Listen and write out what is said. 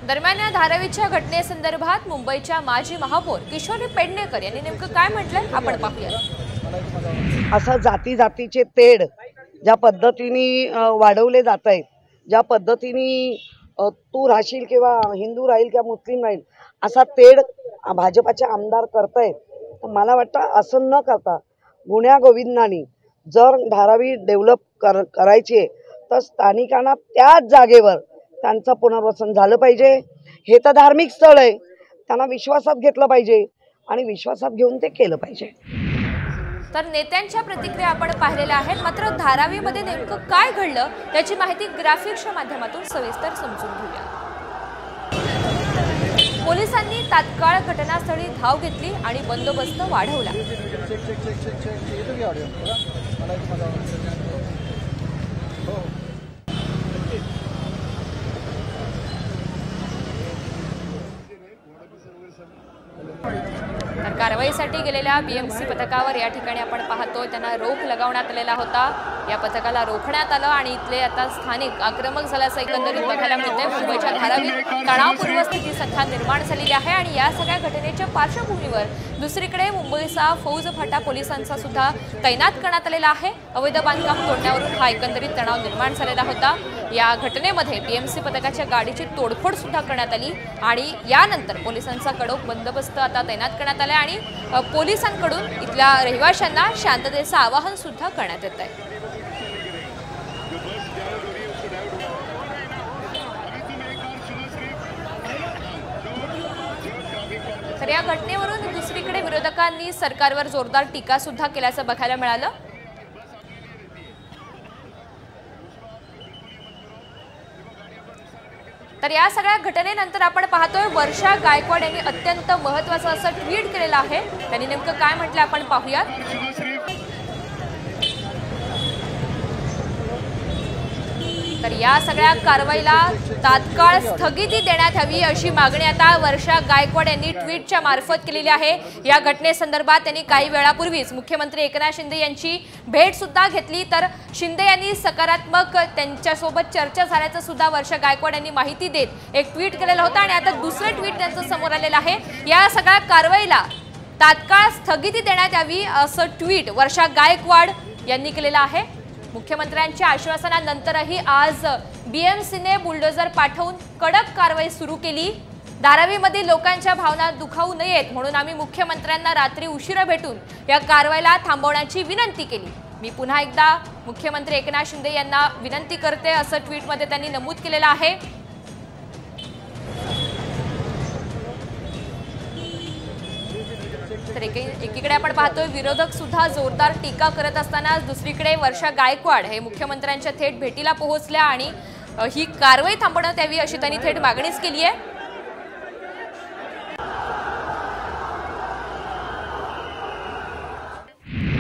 दरम्यान या धारावीच्या घटनेसंदर्भात मुंबईच्या माजी महापौर किशोरी पेडणेकर यांनी नेमकं काय म्हटलंय आपण पाहूया। असं जाती जातीचे तेढ ज्या पद्धतीने वाढवले जात आहेत, ज्या पद्धतीने तू राहशील किंवा हिंदू राहील किंवा मुस्लिम राहील असा तेढ भाजपाचे आमदार करतायत, तर मला वाटतं असं न करता गुण्या गोविंदांनी जर धारावी डेव्हलप करायची तर स्थानिकांना त्याच जागेवर त्यांचं पुनर्वसन झालं पाहिजे। हे तर धार्मिक स्थळ आहे, त्यांना विश्वासात घेतलं पाहिजे आणि विश्वासात घेऊन ते केलं पाहिजे। तर नेत्यांच्या प्रतिक्रिया आपण पाहिलेल्या आहेत, मात्र धारावीमध्ये नेमकं काय घडलं याची माहिती ग्राफिक्सच्या माध्यमातून सविस्तर समजून घेऊया। पोलिसांनी तात्काळ घटनास्थळी धाव घेतली आणि बंदोबस्त वाढवला। तर कारवाईसाठी गेलेल्या बीएमसी पथकावर या ठिकाणी आपण पाहतोय त्यांना रोख लगावण्यात आलेला होता। या पथकाला रोखण्यात आलं आणि इथले आता स्थानिक आक्रमक झाल्याचं एकंदरीत बघायला मिळतंय। मुंबईच्या धारावीत तणावपूर्ण स्थिती सध्या निर्माण झालेली आहे आणि या सगळ्या घटनेच्या पार्श्वभूमीवर दुसरीकडे मुंबईचा फौज फाटा पोलिसांचा सुद्धा तैनात करण्यात आलेला आहे। अवैध बांधकाम तोडण्यावरून हा एकंदरीत तणाव निर्माण झालेला होता। या घटनेमध्ये बीएमसी पथकाच्या गाडीची तोडफोड सुद्धा करण्यात आली आणि यानंतर पोलिसांचा कडक बंदोबस्त आता तैनात करण्यात आला आणि पोलिसांकडून इथल्या रहिवाशांना शांततेचं आवाहन सुद्धा करण्यात येत आहे। तर या घटनेवरून दुसरीकडे विरोधकांनी सरकारवर जोरदार टीका सुद्धा केल्याचं बघायला मिळालं। तर या सगळ्या घटनेनंतर आपण पाहतोय वर्षा गायकवाड यांनी अत्यंत महत्त्वाचं असं ट्विट केलेलं आहे। त्यांनी नेमकं काय म्हटलं आपण पाहूयात। तर या सगळ्या कारवाईला तात्काळ स्थगिती देण्यात यावी अशी मागणी आता वर्षा गायकवाड यांनी ट्विटच्या मार्फत केलेली आहे। या घटनेसंदर्भात त्यांनी काही वेळापूर्वीच मुख्यमंत्री एकनाथ शिंदे यांची भेट सुद्धा घेतली, तर शिंदे यांनी सकारात्मक त्यांच्यासोबत चर्चा झाल्याचं सुद्धा वर्षा गायकवाड यांनी माहिती देत एक ट्विट केलेलं होतं आणि आता दुसरं ट्विट त्यांचं समोर आलेलं आहे। या सगळ्या कारवाईला तात्काळ स्थगिती देण्यात यावी असं ट्विट वर्षा गायकवाड यांनी केलेलं आहे। मुख्यमंत्र्यांच्या आश्वासनानंतरही आज बीएमसीने बुलडोजर पाठवून कडक कारवाई सुरू केली। धारावीमध्ये लोकांच्या भावना दुखावू नयेत म्हणून आम्ही मुख्यमंत्र्यांना रात्री उशिरा भेटून या कारवाईला थांबवण्याची विनंती केली। मी पुन्हा एकदा मुख्यमंत्री एकनाथ शिंदे यांना विनंती करते असं ट्विटमध्ये त्यांनी नमूद केलेलं आहे। तर एकीकडे आपण पाहतोय विरोधक सुद्धा जोरदार टीका करत असताना दुसरीकडे वर्षा गायकवाड हे मुख्यमंत्र्यांच्या थेट भेटीला पोहोचल्या आणि ही कारवाई थांबवण्यात यावी अशी त्यांनी थेट मागणीच केली आहे।